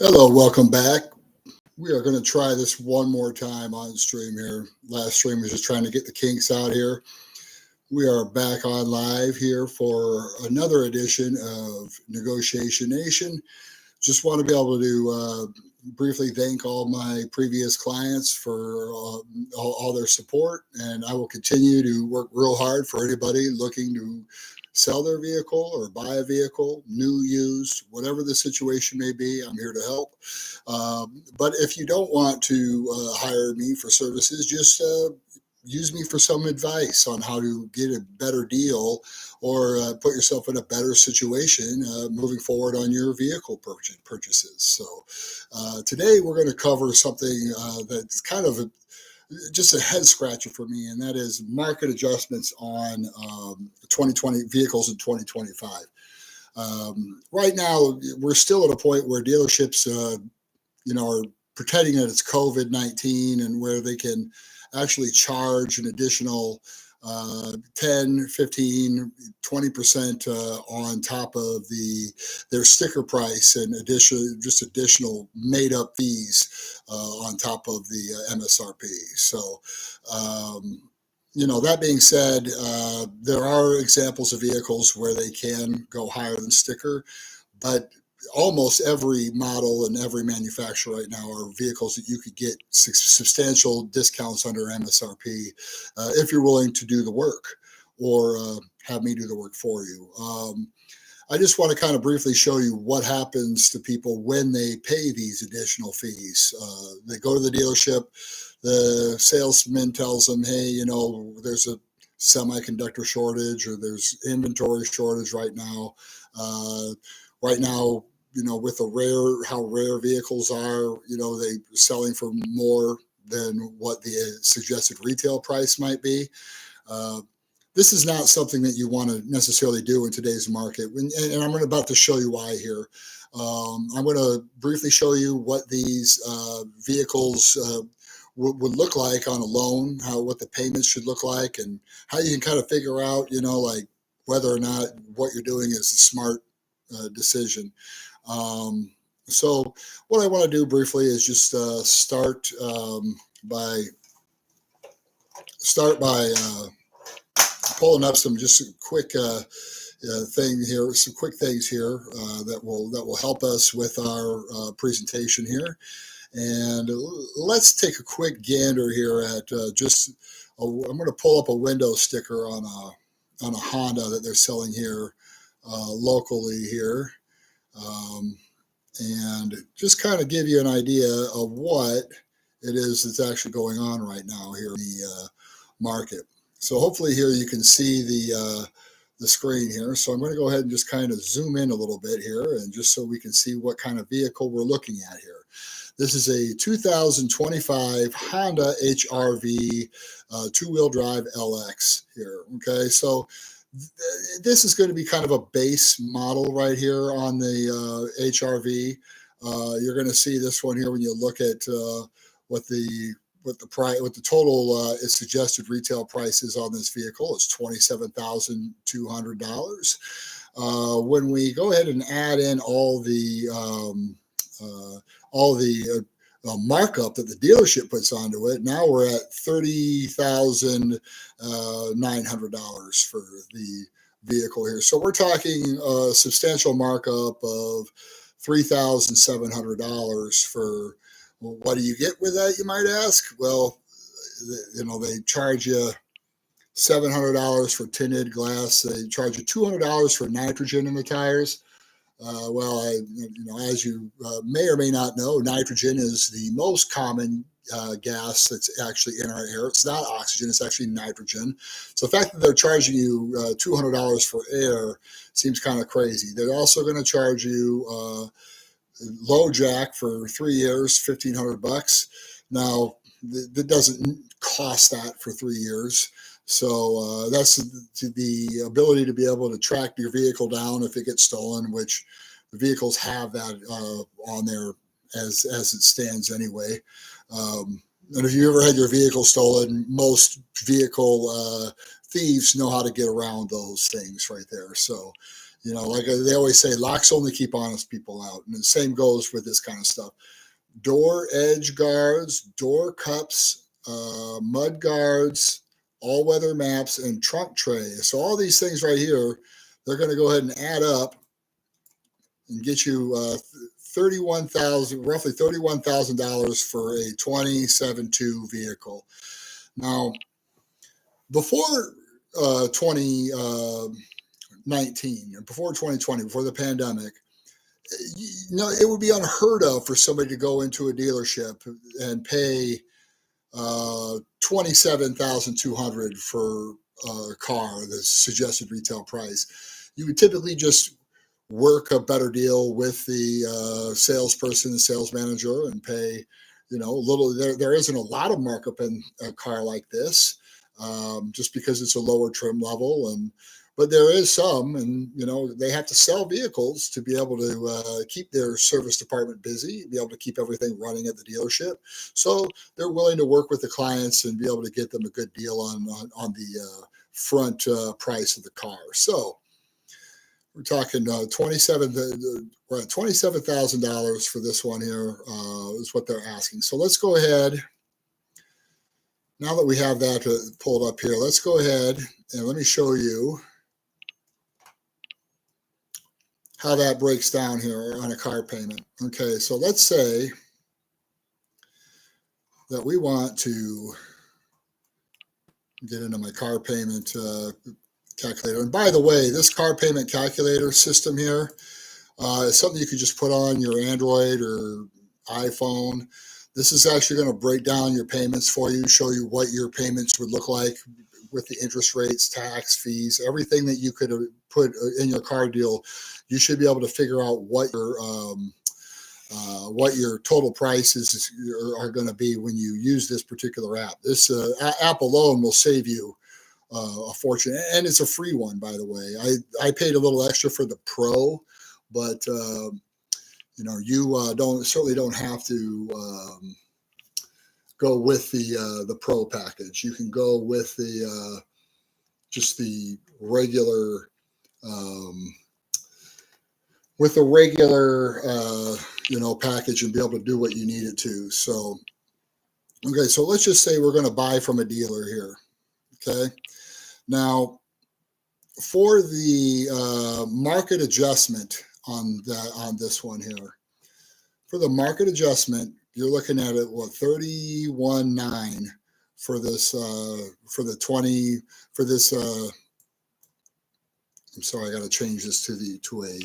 Hello, welcome back. We are going to try this one more time on stream here. Last stream was just trying to get the kinks out here. We are back on live here for another edition of Negotiation Nation. Just want to be able to briefly thank all my previous clients for all their support, and I will continue to work real hard for anybody looking to sell their vehicle or buy a vehicle, new, used, whatever the situation may be. I'm here to help. But if you don't want to hire me for services, just use me for some advice on how to get a better deal or put yourself in a better situation moving forward on your vehicle purchases. So today we're going to cover something that's kind of just a head scratcher for me, and that is market adjustments on 2020 vehicles in 2025. Right now, we're still at a point where dealerships, are pretending that it's COVID-19 and where they can actually charge an additional 10, 15, 20% on top of their sticker price and additional made up fees on top of the MSRP. So, that being said, there are examples of vehicles where they can go higher than sticker, but almost every model and every manufacturer right now are vehicles that you could get substantial discounts under MSRP if you're willing to do the work or have me do the work for you. I just want to kind of briefly show you what happens to people when they pay these additional fees. They go to the dealership, the salesman tells them, hey, there's a semiconductor shortage or there's inventory shortage right now. Right now, with how rare vehicles are, they're selling for more than what the suggested retail price might be. This is not something that you want to necessarily do in today's market. And I'm about to show you why here. I'm going to briefly show you what these vehicles would look like on a loan, what the payments should look like, and how you can kind of figure out, like whether or not what you're doing is a smart decision. So what I want to do briefly is just start by pulling up some quick some quick things here that will help us with our presentation here. And let's take a quick gander here at I'm going to pull up a window sticker on a Honda that they're selling here locally here. And just kind of give you an idea of what it is that's actually going on right now here in the market. So hopefully here you can see the screen here. So I'm going to go ahead and just kind of zoom in a little bit here, and just so we can see what kind of vehicle we're looking at here. This is a 2025 Honda HRV two-wheel drive LX here. Okay, so this is going to be kind of a base model right here on the HRV. You're going to see this one here when you look at what the total suggested retail price is on this vehicle. It's $27,200. When we go ahead and add in all the markup that the dealership puts onto it, now we're at $30,900 for the vehicle here. So we're talking a substantial markup of $3,700 for. Well, what do you get with that, you might ask? Well, they charge you $700 for tinted glass. They charge you $200 for nitrogen in the tires. As you may or may not know, nitrogen is the most common gas that's actually in our air. It's not oxygen, it's actually nitrogen. So the fact that they're charging you $200 for air seems kind of crazy. They're also going to charge you low jack for 3 years, $1,500. Now, that doesn't cost that for 3 years. So that's the ability to be able to track your vehicle down if it gets stolen, which the vehicles have that on there as it stands anyway. And if you ever had your vehicle stolen, most vehicle thieves know how to get around those things right there. So You know, like they always say, locks only keep honest people out. And the same goes with this kind of stuff. Door edge guards, door cups, mud guards, all-weather maps, and trunk trays. So all these things right here, they're going to go ahead and add up and get you roughly $31,000 for a 2072 vehicle. Now, before 2019, before 2020, before the pandemic, it would be unheard of for somebody to go into a dealership and pay $27,200 for a car, the suggested retail price. You would typically just work a better deal with the salesperson, the sales manager, and pay, a little. There isn't a lot of markup in a car like this, just because it's a lower trim level, but there is some, and they have to sell vehicles to be able to keep their service department busy, be able to keep everything running at the dealership. So they're willing to work with the clients and be able to get them a good deal on the front price of the car. So we're talking $27,000 for this one here is what they're asking. So let's go ahead. Now that we have that pulled up here, let's go ahead and let me show you how that breaks down here on a car payment. Okay, so let's say that we want to get into my car payment calculator. And by the way, this car payment calculator system here is something you could just put on your Android or iPhone. This is actually going to break down your payments for you, show you what your payments would look like with the interest rates, tax, fees, everything that you could put in your car deal. You should be able to figure out what your total prices are going to be when you use this particular app. This app alone will save you a fortune, and it's a free one, by the way. I paid a little extra for the Pro, but you certainly don't have to go with the Pro package. You can go with the just the regular package and be able to do what you need it to. So, okay, so let's just say we're going to buy from a dealer here. Okay, now for the market adjustment on this one here, for the market adjustment, you're looking at it, 31.9 for this I'm sorry, I got to change this to a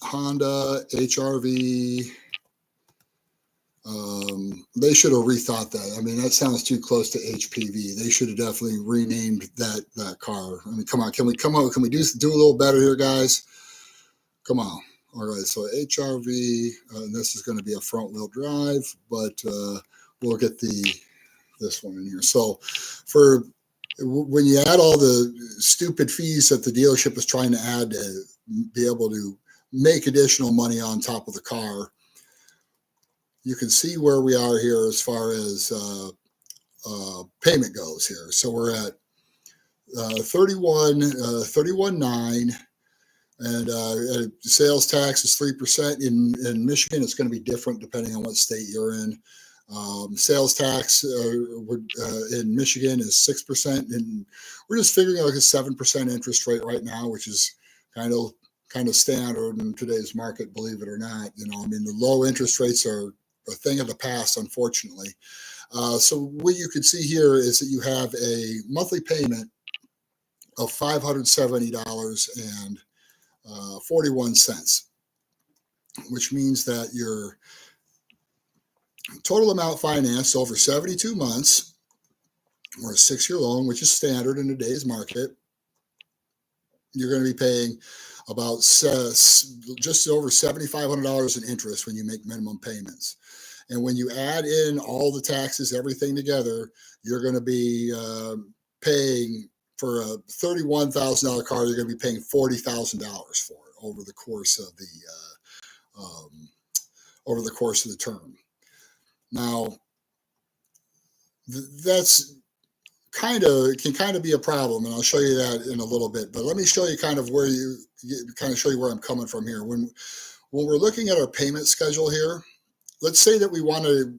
Honda HR-V. They should have rethought that. I mean, that sounds too close to HPV. They should have definitely renamed that car. I mean, come on, can we do a little better here, guys? Come on. All right, so HR-V, and this is going to be a front-wheel drive, but we'll get this one in here. So when you add all the stupid fees that the dealership is trying to add to be able to make additional money on top of the car, you can see where we are here as far as payment goes here. So we're at 31.9. And sales tax is 3%. In Michigan, it's going to be different depending on what state you're in. Sales tax in Michigan is 6%, and we're just figuring out like a 7% interest rate right now, which is kind of standard in today's market, believe it or not. I mean, the low interest rates are a thing of the past, unfortunately. So what you can see here is that you have a monthly payment of $570.41, which means that your total amount financed over 72 months or a 6-year loan, which is standard in today's market, you're going to be paying about just over $7,500 in interest when you make minimum payments. And when you add in all the taxes, everything together, you're going to be paying for a $31,000 car. You're going to be paying $40,000 for it over the course of the term. Now, that's can kind of be a problem, and I'll show you that in a little bit. But let me show you kind of where kind of show you where I'm coming from here. When we're looking at our payment schedule here, let's say that we want to,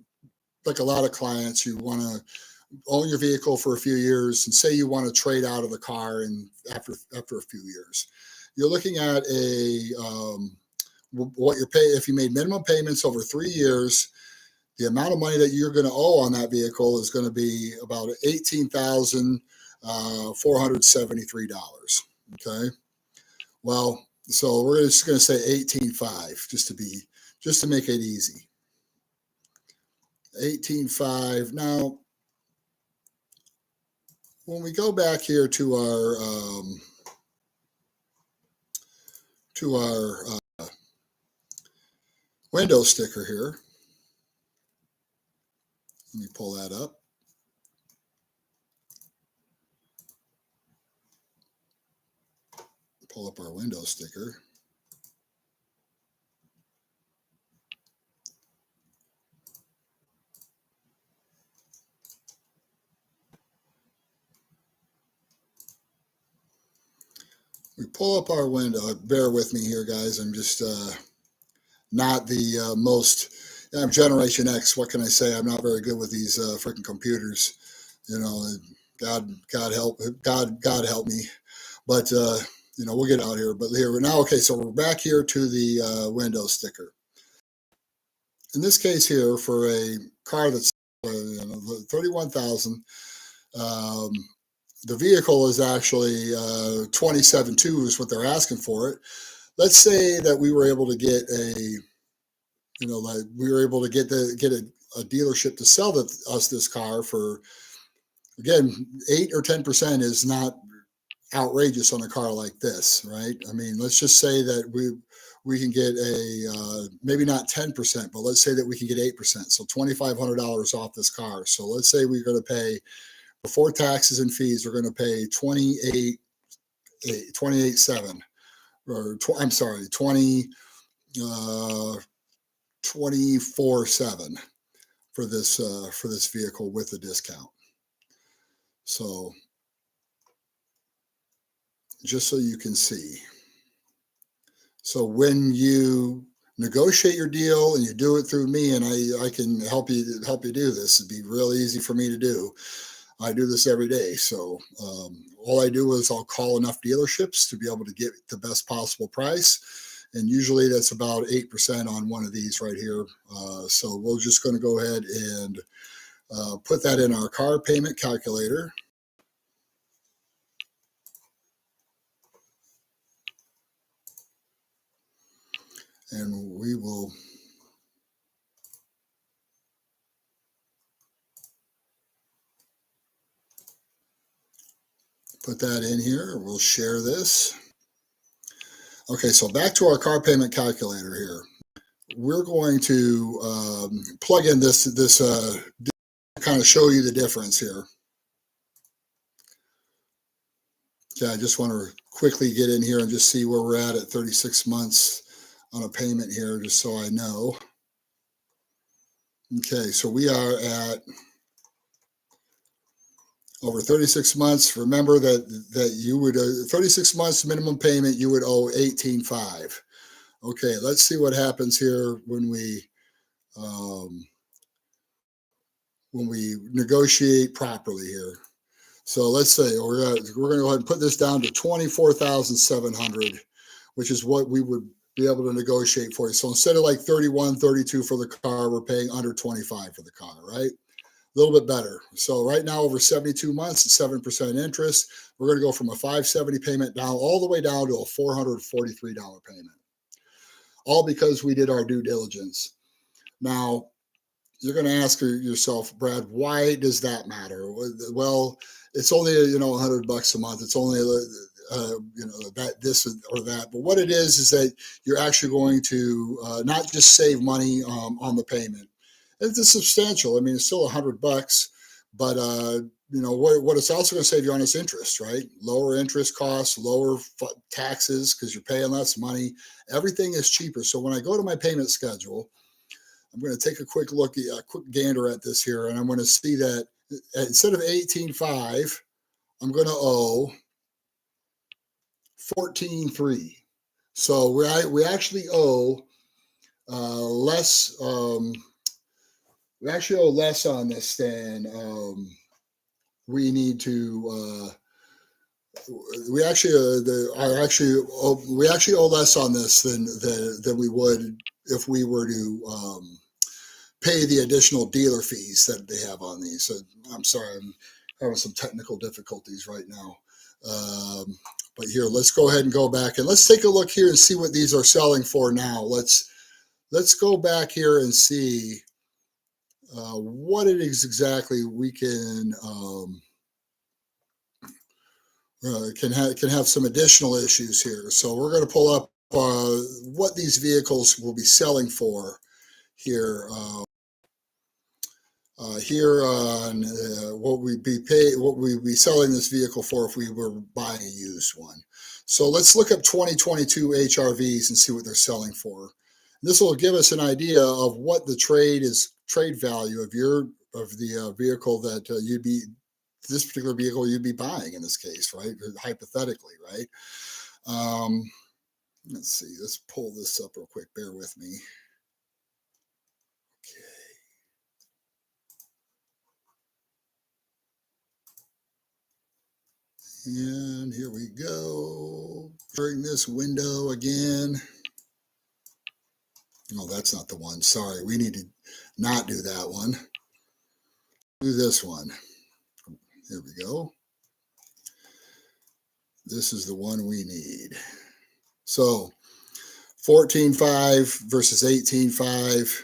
like a lot of clients, you want to own your vehicle for a few years, and say you want to trade out of the car, and after a few years, you're looking at what you're paying if you made minimum payments over 3 years. The amount of money that you're going to owe on that vehicle is going to be about $18,473. Okay. Well, so we're just going to say 18.5 just to make it easy. 18.5. Now, when we go back here to our window sticker here, let me pull that up. Pull up our window sticker. We pull up our window. Bear with me here, guys. I'm just not the most. I'm Generation X. What can I say? I'm not very good with these freaking computers. You know, God help me. But we'll get out here. But here we're now. Okay, so we're back here to the window sticker. In this case here, for a car that's $31,000. The vehicle is actually 27.2 is what they're asking for it. Let's say that we were able to get a dealership to sell us this car for, again, 8 or 10% is not outrageous on a car like this, right? I mean, let's just say that we can get maybe not 10%, but let's say that we can get 8%. So $2,500 off this car. So let's say we're going to pay, before taxes and fees, we're going to pay 28.7, or I'm sorry, 24.7 for this vehicle with the discount. So just so you can see. So when you negotiate your deal and you do it through me, and I can help you do this, it'd be really easy for me to do. I do this every day. So all I do is I'll call enough dealerships to be able to get the best possible price. And usually that's about 8% on one of these right here. So we're just going to go ahead and put that in our car payment calculator. And we will put that in here. We'll share this. Okay, so back to our car payment calculator here. We're going to plug in this kind of show you the difference here. Okay, I just want to quickly get in here and just see where we're at 36 months on a payment here, just so I know. Okay, so we are at over 36 months. Remember that you would 36 months minimum payment, you would owe 18.5. Okay, let's see what happens here when we negotiate properly here. So let's say we're going to go ahead and put this down to 24,700, which is what we would be able to negotiate for you. So instead of like 31, 32 for the car, we're paying under 25 for the car, right? A little bit better. So right now, over 72 months, it's 7% interest. We're going to go from a $570 payment down all the way down to a $443 payment, all because we did our due diligence. Now, you're going to ask yourself, Brad, why does that matter? Well, it's only $100 a month. It's only that this or that. But what it is that you're actually going to not just save money on the payment. It's a substantial. I mean, it's still $100, but what it's also going to save you on is interest, right? Lower interest costs, lower taxes because you're paying less money. Everything is cheaper. So when I go to my payment schedule, I'm going to take a quick gander at this here, and I'm going to see that instead of 18.5, I'm going to owe 14.3. So we actually owe less. We actually owe less on this than we need to. We actually we actually owe less on this than we would if we were to pay the additional dealer fees that they have on these. So I'm sorry, I'm having some technical difficulties right now. But here, let's go ahead and go back and let's take a look here and see what these are selling for now. Let's go back here and see what it is exactly we can have some additional issues here. So we're going to pull up what these vehicles will be selling for here. Here on what we'd be selling this vehicle for if we were buying a used one. So let's look up 2022 HRVs and see what they're selling for. This will give us an idea of what the trade value of the vehicle that this particular vehicle you'd be buying in this case, right? Hypothetically, right? Let's see. Let's pull this up real quick. Bear with me. And here we go. During this window again. No, that's not the one. Sorry, we need to not do that one. Do this one. Here we go. This is the one we need. So 14.5 versus 18.5.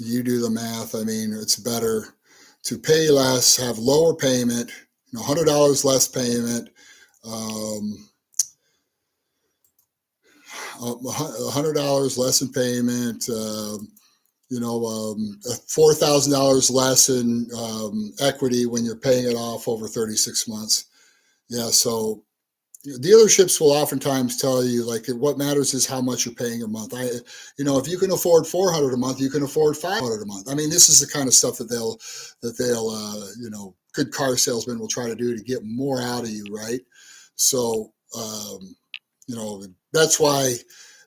You do the math. I mean, it's better to pay less, have lower payment, $100 less payment, $100 less in payment, $4,000 less in equity when you're paying it off over 36 months. Yeah, so dealerships will oftentimes tell you, like, what matters is how much you're paying a month. If you can afford $400 a month, you can afford $500 a month. I mean, this is the kind of stuff that they'll good car salesmen will try to do to get more out of you, right? So, that's why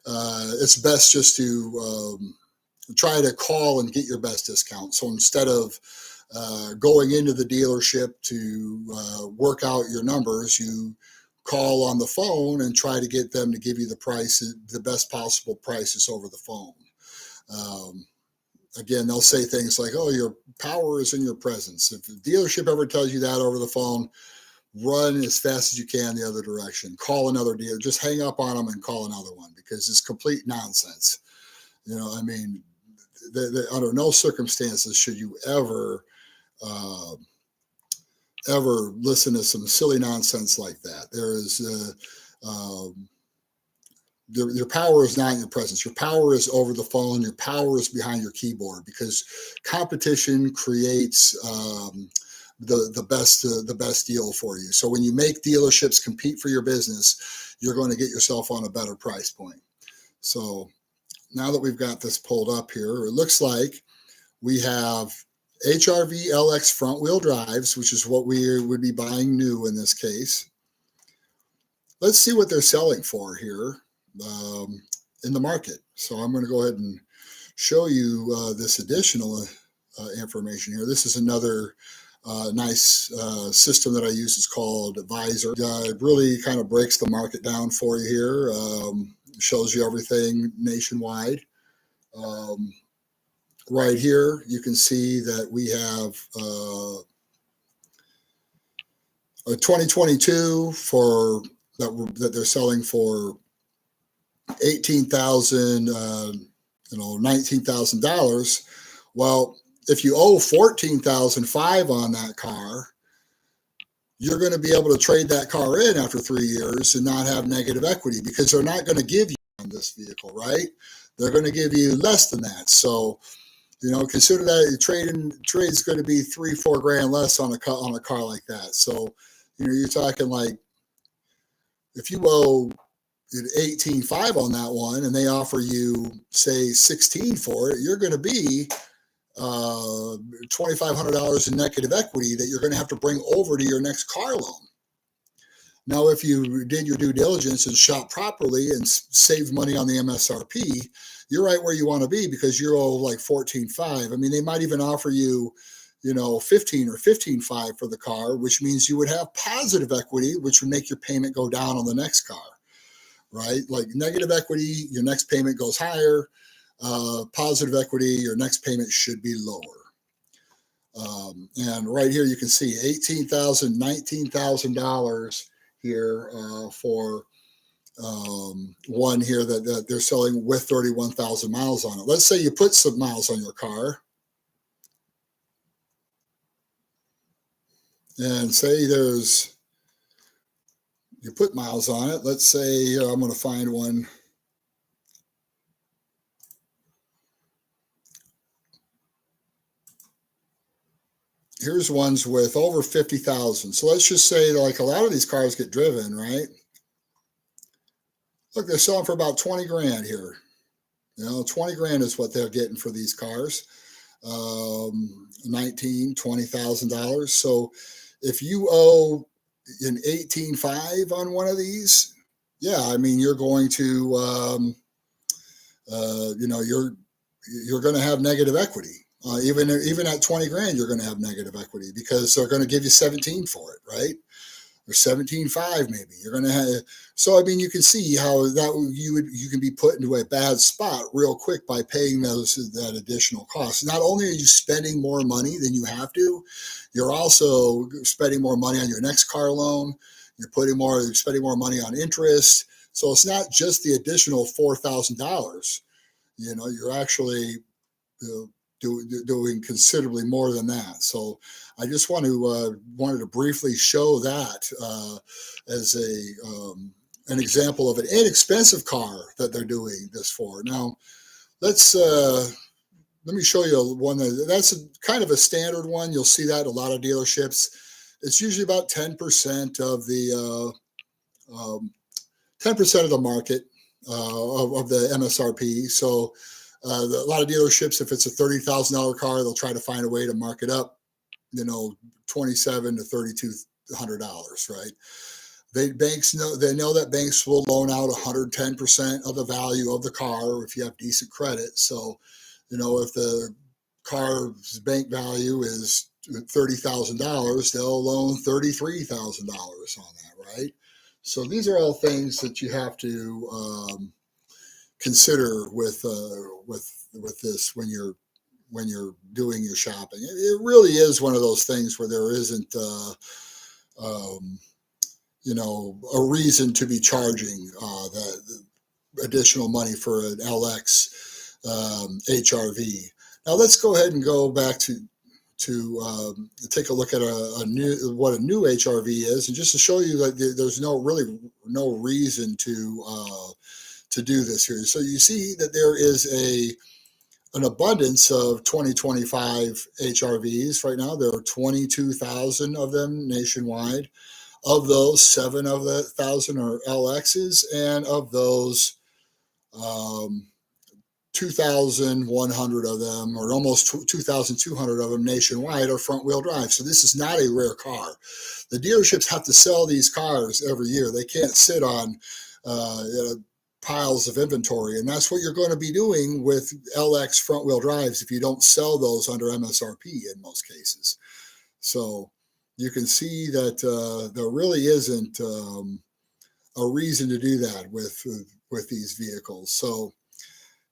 it's best just to try to call and get your best discount. So instead of going into the dealership to work out your numbers, you call on the phone and try to get them to give you the best possible prices over the phone. Again, they'll say things like, "Oh, your power is in your presence." If the dealership ever tells you that over the phone, run as fast as you can the other direction. Call another dealer. Just hang up on them and call another one, because it's complete nonsense. I mean, under no circumstances should you ever listen to some silly nonsense like that. There is your power is not in your presence. Your power is over the phone. Your power is behind your keyboard, because competition creates the best deal for you. So when you make dealerships compete for your business, you're going to get yourself on a better price point. So now that we've got this pulled up here, it looks like we have HRV LX front wheel drives, which is what we would be buying new in this case. Let's see what they're selling for here in the market. So I'm going to go ahead and show you this additional information here. This is another nice system that I use. It's called Advisor. It really kind of breaks the market down for you here. Shows you everything nationwide. Right here, you can see that we have a 2022 that they're selling for $18,000, $19,000. Well, if you owe $14,500 on that car, you're going to be able to trade that car in after 3 years and not have negative equity, because they're not going to give you on this vehicle, right? They're going to give you less than that. So, consider that your trade's going to be $3-4 grand less on a car like that. So, you're talking like, if you owe 18.5 on that one, and they offer you say 16 for it, you're going to be $2,500 in negative equity that you're going to have to bring over to your next car loan. Now, if you did your due diligence and shop properly and saved money on the MSRP, you're right where you want to be because you're like 14.5. I mean, they might even offer you, 15 or 15.5 for the car, which means you would have positive equity, which would make your payment go down on the next car, right? Like negative equity, your next payment goes higher. Positive equity, your next payment should be lower. And right here, you can see $18,000, $19,000 here for one here that they're selling with 31,000 miles on it. Let's say you put some miles on your car and say you put miles on it. Let's say here, I'm going to find one. Here's ones with over 50,000. So let's just say like a lot of these cars get driven, right? Look, they're selling for about 20 grand here. 20 grand is what they're getting for these cars. $20,000. So if you owe an 18.5 on one of these, yeah, I mean, you're going to, you're going to have negative equity. Even at 20 grand, you're going to have negative equity because they're going to give you 17 for it, right? Or 17.5 maybe. You're going to have. So I mean, you can see how that you can be put into a bad spot real quick by paying that additional cost. Not only are you spending more money than you have to, you're also spending more money on your next car loan. You're spending more money on interest. So it's not just the additional $4,000. You're actually doing considerably more than that. So I just wanted to briefly show that as an example of an inexpensive car that they're doing this for. Now, let me show you one that's kind of a standard one. You'll see that at a lot of dealerships. It's usually about 10% of the 10% of the market of the MSRP. So a lot of dealerships, if it's a $30,000 car, they'll try to find a way to mark it up, $2,700 to $3,200, right? They know that banks will loan out 110% of the value of the car if you have decent credit. So, if the car's bank value is $30,000, they'll loan $33,000 on that, right? So these are all things that you have to consider with this when you're doing your shopping. It really is one of those things where there isn't a reason to be charging the additional money for an LX HRV. Now let's go ahead and go back to take a look at what a new HRV is, and just to show you that there's no reason to do this here. So you see that there is an abundance of 2025 HRVs right now. There are 22,000 of them nationwide. Of those, 7,000 are LXs, and of those, 2,100 of them, or almost 2,200 of them nationwide, are front-wheel drive. So this is not a rare car. The dealerships have to sell these cars every year. They can't sit on piles of inventory, and that's what you're going to be doing with LX front-wheel drives if you don't sell those under MSRP in most cases. So you can see that there really isn't a reason to do that with these vehicles. So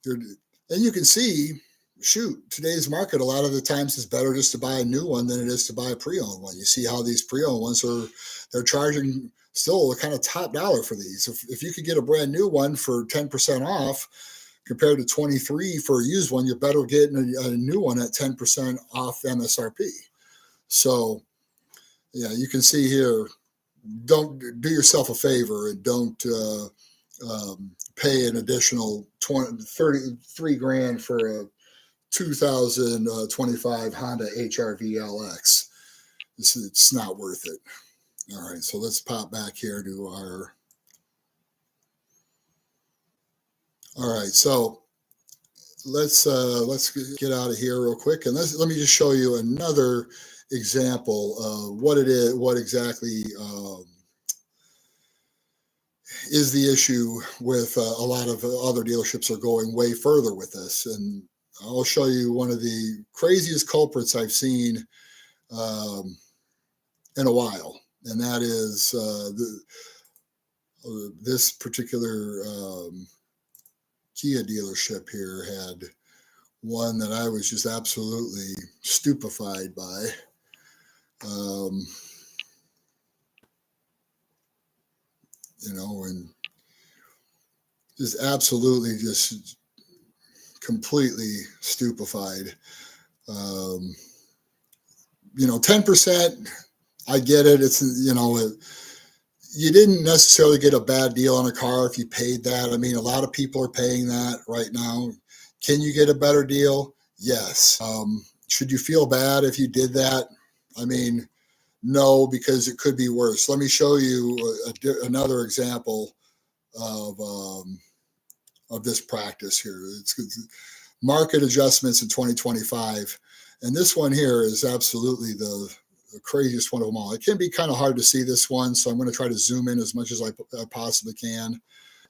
and you can see, today's market a lot of the times is better just to buy a new one than it is to buy a pre-owned one. You see how these pre-owned ones they're charging still kind of top dollar for these. If you could get a brand new one for 10% off compared to 23 for a used one, you're better getting a new one at 10% off MSRP. So yeah, you can see here, don't do yourself a favor and don't pay an additional 33 grand for a 2025 Honda HRV LX. It's not worth it. All right, so let's pop back here to our All right, so let's get out of here real quick, and let me just show you another example of what it is, what exactly is the issue with a lot of other dealerships are going way further with this. And I'll show you one of the craziest culprits I've seen in a while, and that is this particular Kia dealership here had one that I was just absolutely stupefied by. And just absolutely just completely stupefied. 10%, I get it. It's, you didn't necessarily get a bad deal on a car if you paid that. I mean, a lot of people are paying that right now. Can you get a better deal? Yes. Should you feel bad if you did that? I mean, no, because it could be worse. Let me show you another example of this practice here. It's market adjustments in 2025. And this one here is absolutely the craziest one of them all. It can be kind of hard to see this one, so I'm going to try to zoom in as much as I possibly can.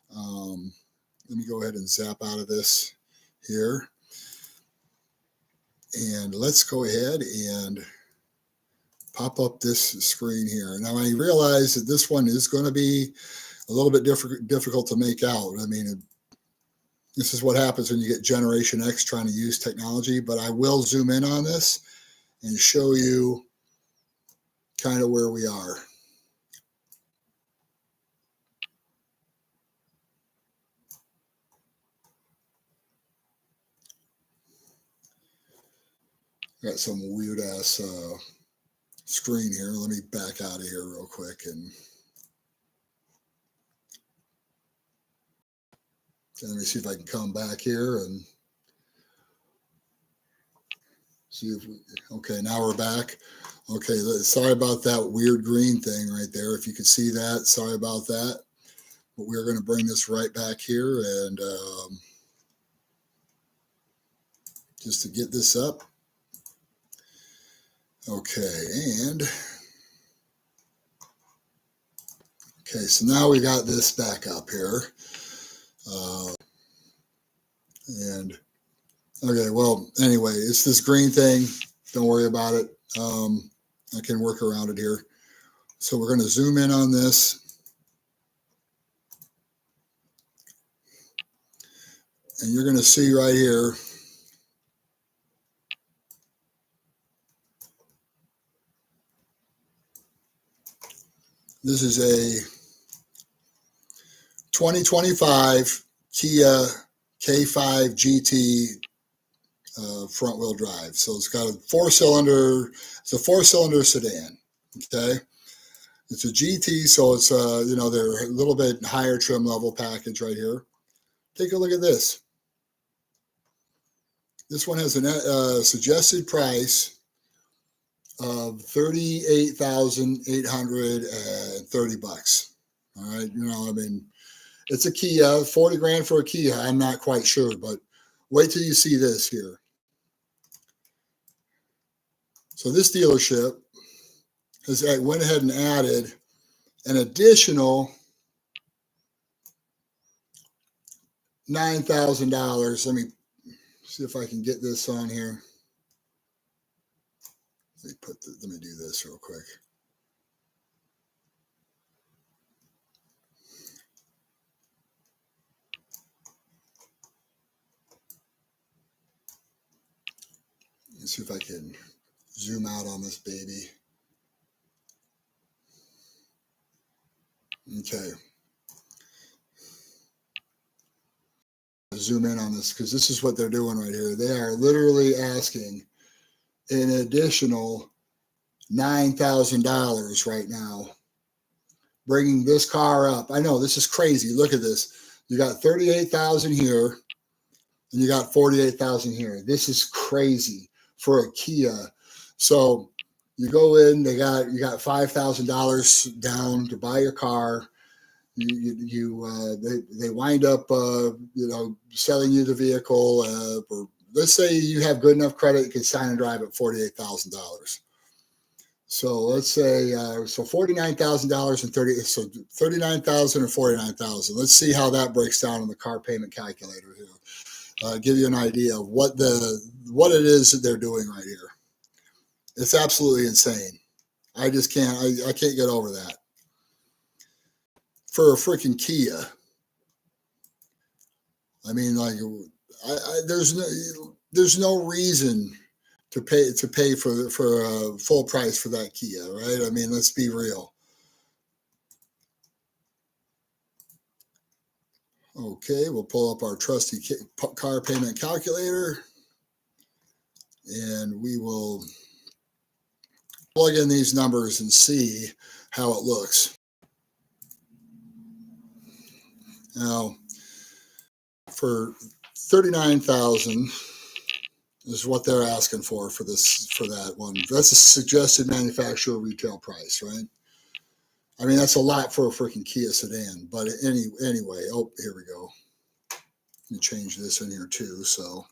Let me go ahead and zap out of this here. And let's go ahead and pop up this screen here. Now, I realize that this one is going to be a little bit difficult to make out. I mean, this is what happens when you get Generation X trying to use technology, but I will zoom in on this and show you kind of where we are. Got some weird ass screen here. Let me back out of here real quick and let me see if I can come back here and see if okay, now we're back. Okay, sorry about that weird green thing right there. If you could see that, sorry about that. But we're going to bring this right back here and just to get this up. Okay, and okay, so now we got this back up here. And okay, well, anyway, it's this green thing. Don't worry about it. I can work around it here. So we're going to zoom in on this. And you're going to see right here. This is a 2025 Kia K5 GT front wheel drive. So it's got a four-cylinder sedan. Okay. It's a GT, so it's they're a little bit higher trim level package right here. Take a look at this. This one has a suggested price of $38,830. All right, I mean, it's a Kia, 40 grand for a Kia. I'm not quite sure, but wait till you see this here. So this dealership went ahead and added an additional $9,000. Let me see if I can get this on here. Let me do this real quick. Let's see if I can zoom out on this baby. Okay. Zoom in on this because this is what they're doing right here. They are literally asking an additional $9,000 right now, bringing this car up. I know this is crazy. Look at this. You got 38,000 here, and you got 48,000 here. This is crazy for a Kia. So you go in, you got $5,000 down to buy your car. they wind up selling you the vehicle, or let's say you have good enough credit, you can sign and drive at $48,000. So let's say so $49,000 and 39,000 and 49,000. Let's see how that breaks down in the car payment calculator here. Give you an idea of what it is that they're doing right here. It's absolutely insane. I just can't I can't get over that. For a freaking Kia, I mean, like, there's no reason to pay for full price for that Kia, right? I mean, let's be real. Okay, we'll pull up our trusty car payment calculator, and we will plug in these numbers and see how it looks. Now, for $39,000 is what they're asking for that one. That's a suggested manufacturer retail price, right? I mean, that's a lot for a freaking Kia sedan. But anyway, oh, here we go. Let me change this in here too. So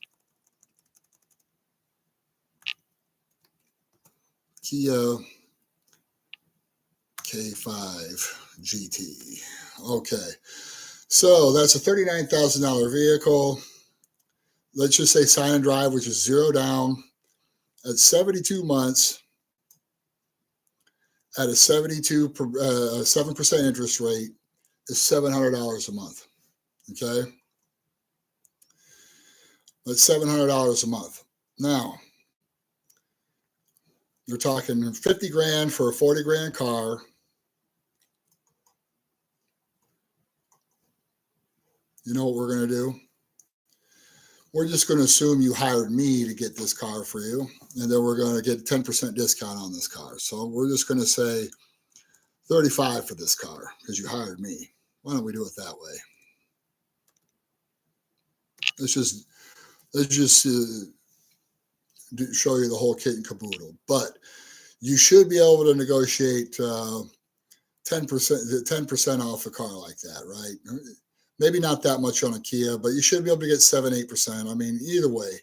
Kia K5 GT. Okay. So that's a $39,000 vehicle. Let's just say sign and drive, which is 0 down at 72 months at a 7% interest rate is $700 a month. Okay. That's $700 a month. Now, you're talking 50 grand for a 40 grand car. You know what we're going to do? We're just going to assume you hired me to get this car for you, and then we're going to get 10% discount on this car. So we're just going to say 35 for this car because you hired me. Why don't we do it that way? Let's just show you the whole kit and caboodle. But you should be able to negotiate 10% off a car like that, right? Maybe not that much on a Kia, but you should be able to get 7-8%. I mean, either way,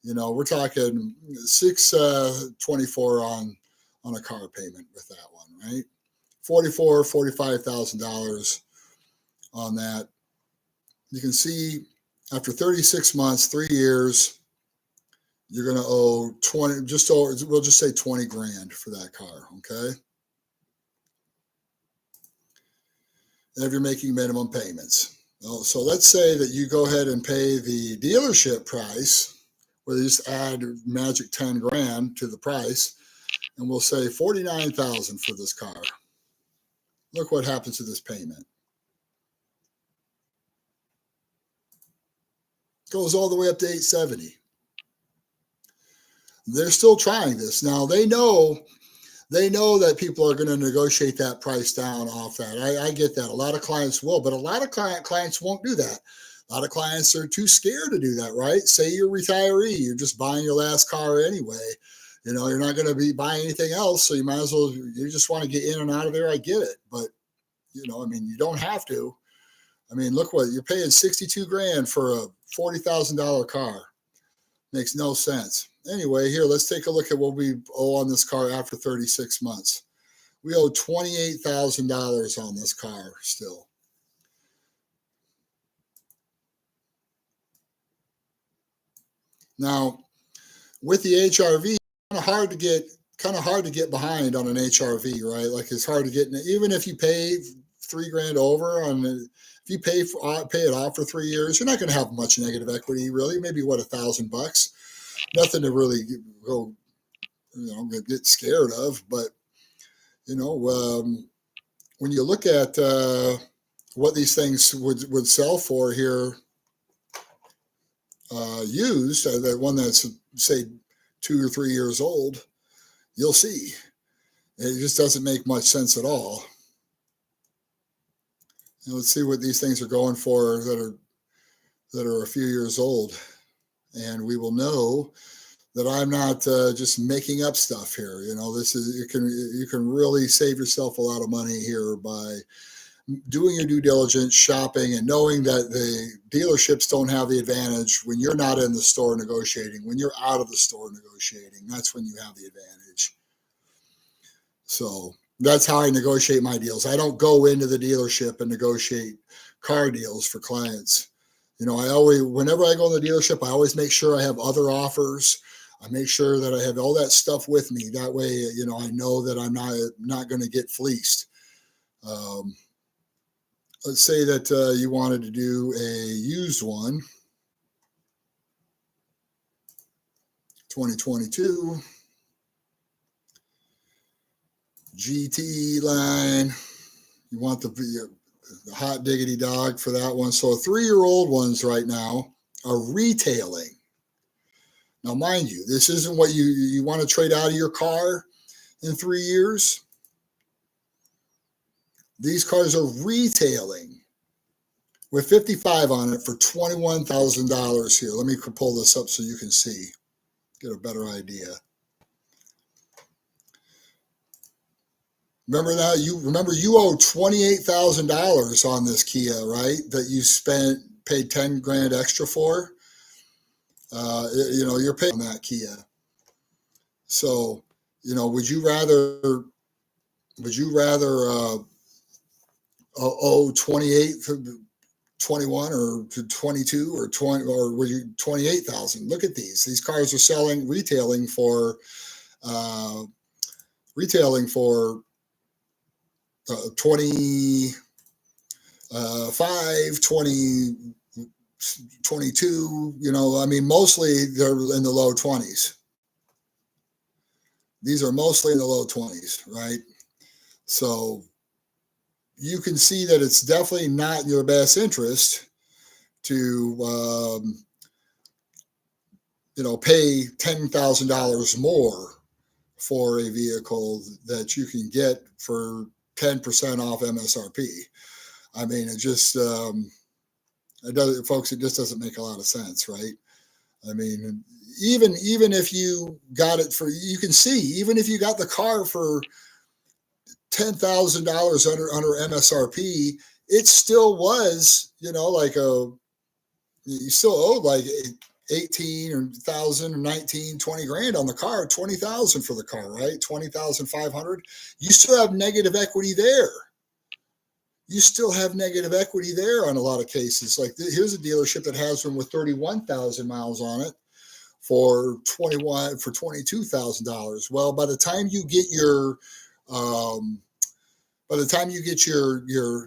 we're talking $624 on a car payment with that one, right? $45,000 on that. You can see after 36 months, 3 years, you're going to owe we'll just say 20 grand for that car, okay? And if you're making minimum payments. So let's say that you go ahead and pay the dealership price, where they just add magic 10 grand to the price, and we'll say 49,000 for this car. Look what happens to this payment. Goes all the way up to 870. They're still trying this. Now they know that people are going to negotiate that price down off that. I get that. A lot of clients will, but a lot of clients won't do that. A lot of clients are too scared to do that, right? Say you're a retiree, you're just buying your last car anyway. You're not going to be buying anything else, so you might as well, you just want to get in and out of there. I get it, but you don't have to. I mean, look what you're paying 62 grand for a $40,000 car. Makes no sense. Anyway, here, let's take a look at what we owe on this car after 36 months. We owe $28,000 on this car still. Now, with the HRV, kind of hard to get behind on an HRV, right? Like, it's hard to get, even if you pay 3 grand over on the, if you pay it off for 3 years, you're not going to have much negative equity, really. Maybe $1,000. Nothing to really go, get scared of. But when you look at what these things would sell for here, used, the one that's say 2 or 3 years old, you'll see it just doesn't make much sense at all. Let's see what these things are going for that are a few years old, and we will know that I'm not just making up stuff here. This is, you can really save yourself a lot of money here by doing your due diligence, shopping, and knowing that the dealerships don't have the advantage when you're not in the store negotiating. When you're out of the store negotiating, that's when you have the advantage. So that's how I negotiate my deals. I don't go into the dealership and negotiate car deals for clients. Whenever I go to the dealership, I always make sure I have other offers. I make sure that I have all that stuff with me. That way, I know that I'm not going to get fleeced. Let's say that you wanted to do a used one, 2022 GT line. You want the hot diggity dog for that one. So 3-year-old ones right now are retailing. Now, mind you, this isn't what you want to trade out of your car in 3 years. These cars are retailing with 55 on it for $21,000 here. Let me pull this up so you can see, get a better idea. Remember you owe $28,000 on this Kia, right? That you paid 10 grand extra for. You're paying on that Kia. So, would you rather owe 28 for 21 or to 22 or 20, or were you 28,000? Look at these cars are retailing for 25, 20, 22, mostly they're in the low 20s. These are mostly in the low 20s, right? So you can see that it's definitely not in your best interest to, pay $10,000 more for a vehicle that you can get for 10% off MSRP. I mean, it just, it just doesn't make a lot of sense, right? I mean, even if you got it even if you got the car for $10,000 under MSRP, it still was, you still owed like 18 or 1,000 or 19, 20 grand on the car, 20,000 for the car, right? 20,500. You still have negative equity there. You still have negative equity there on a lot of cases. Like here's a dealership that has one with 31,000 miles on it for $22,000. Well, by the time you get your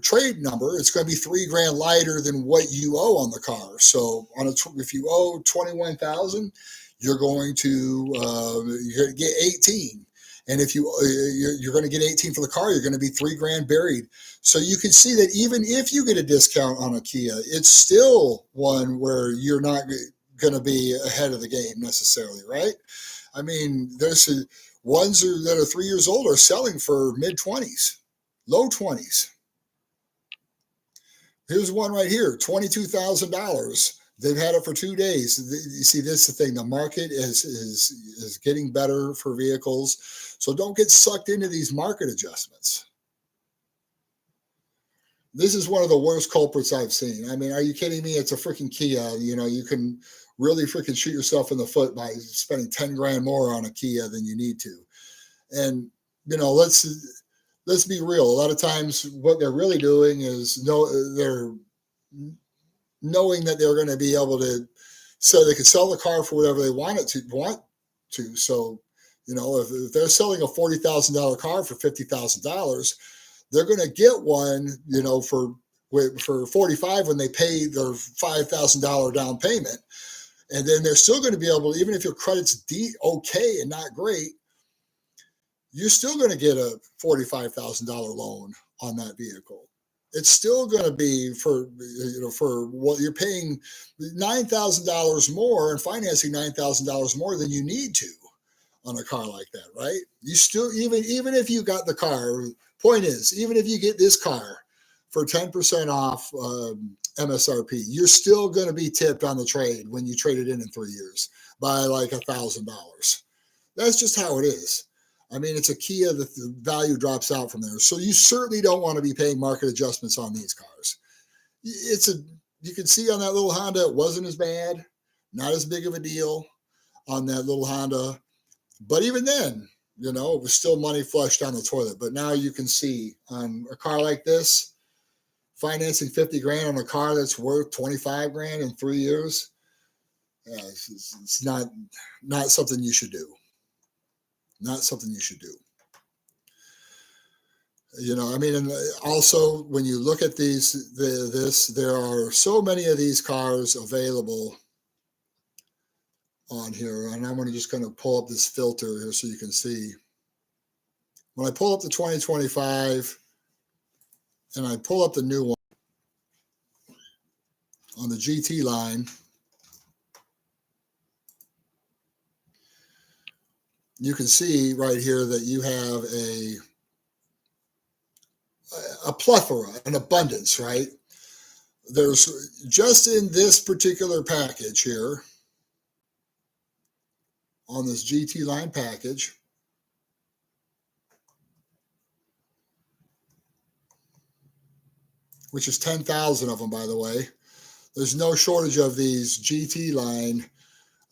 trade number, it's going to be 3 grand lighter than what you owe on the car. So if you owe 21,000, you're going to get 18. And if you're going to get 18 for the car, you're going to be 3 grand buried. So you can see that even if you get a discount on a Kia, it's still one where you're not going to be ahead of the game necessarily, right? I mean, there's ones that are 3 years old are selling for mid-20s, low 20s. Here's one right here, $22,000. They've had it for 2 days. You see, this is the thing. The market is getting better for vehicles. So don't get sucked into these market adjustments. This is one of the worst culprits I've seen. I mean, are you kidding me? It's a freaking Kia. You can really freaking shoot yourself in the foot by spending 10 grand more on a Kia than you need to. And, let's be real. A lot of times what they're really doing is they're knowing that they're going to be able to, so they can sell the car for whatever they want to. So, if they're selling a $40,000 car for $50,000, they're going to get one, for 45 when they pay their $5,000 down payment. And then they're still going to be able to, even if your credit's okay and not great, you're still going to get a $45,000 loan on that vehicle. It's still going to be for what you're paying $9,000 more and financing $9,000 more than you need to on a car like that, right? You still, even if you got the car, point is, even if you get this car for 10% off MSRP, you're still going to be tipped on the trade when you trade it in 3 years by like $1,000. That's just how it is. I mean, it's a Kia that the value drops out from there. So you certainly don't want to be paying market adjustments on these cars. You can see on that little Honda, it wasn't as bad, not as big of a deal on that little Honda. But even then, it was still money flushed down the toilet. But now you can see on a car like this, financing 50 grand on a car that's worth 25 grand in 3 years, it's not something you should do. Not something you should do. I mean, and also when you look at there are so many of these cars available on here, and I'm just going to pull up this filter here so you can see. When I pull up the 2025 and I pull up the new one on the GT line, you can see right here that you have a plethora, an abundance, right? There's just in this particular package here, on this GT line package, which is 10,000 of them, by the way. There's no shortage of these GT line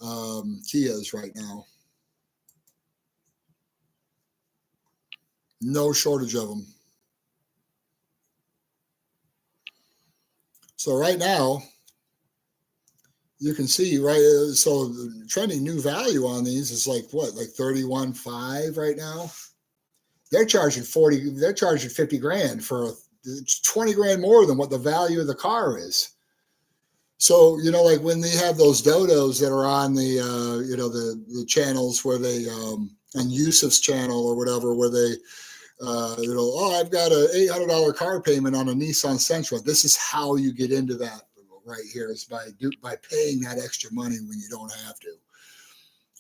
Kias right now. No shortage of them. So right now, you can see, right, so the trending new value on these is like 31.5 right now. They're charging 50 grand for 20 grand more than what the value of the car is. So, like when they have those dodos that are on the, the channels where they, on Yusuf's channel or whatever, where they, I've got a $800 car payment on a Nissan Sentra. This is how you get into that right here, is by paying that extra money when you don't have to.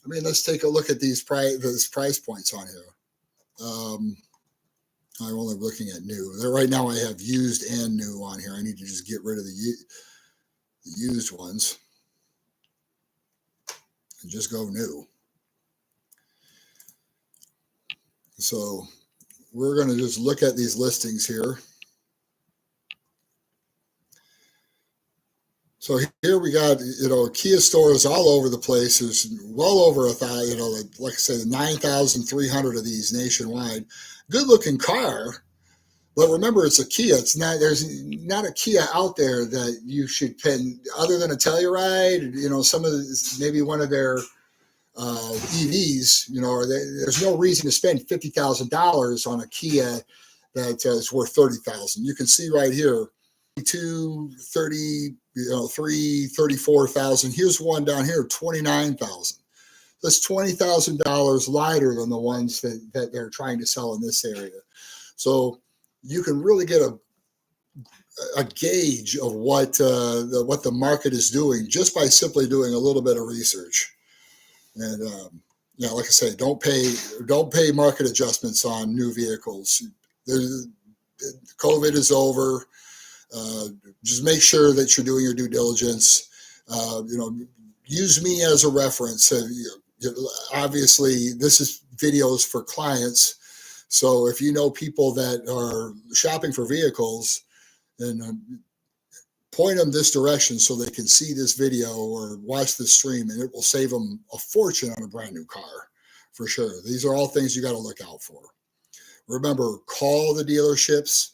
I mean, let's take a look at these price points on here. I'm only looking at new. Right now I have used and new on here. I need to just get rid of the used ones and just go new. So we're going to just look at these listings here. So here we got, Kia stores all over the place. There's well over 1,000, like I said, 9,300 of these nationwide. Good looking car, but remember, it's a Kia. There's not a Kia out there that you should pay, other than a Telluride, some of maybe one of their EVs, there's no reason to spend $50,000 on a Kia that is worth $30,000. You can see right here, 30, 34,000. Here's one down here, 29,000. That's $20,000 lighter than the ones that they're trying to sell in this area. So you can really get a gauge of what the market is doing just by simply doing a little bit of research. And like I say, don't pay market adjustments on new vehicles. COVID is over. Just make sure that you're doing your due diligence. Use me as a reference. Obviously, this is videos for clients. So if you know people that are shopping for vehicles, then point them this direction so they can see this video or watch this stream, and it will save them a fortune on a brand new car for sure. These are all things you got to look out for. Remember, call the dealerships.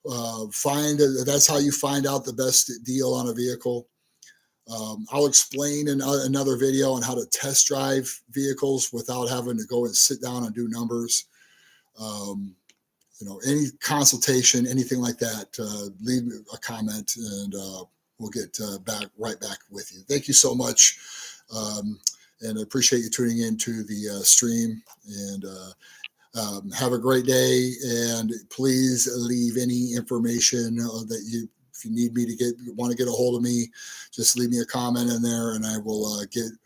That's how you find out the best deal on a vehicle. I'll explain in another video on how to test drive vehicles without having to go and sit down and do numbers. Any consultation, anything like that, leave a comment and we'll get right back with you. Thank you so much. And I appreciate you tuning in to the stream, and have a great day. And please leave any information that if you need me want to get a hold of me, just leave me a comment in there and I will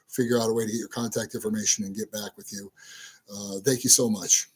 figure out a way to get your contact information and get back with you. Thank you so much.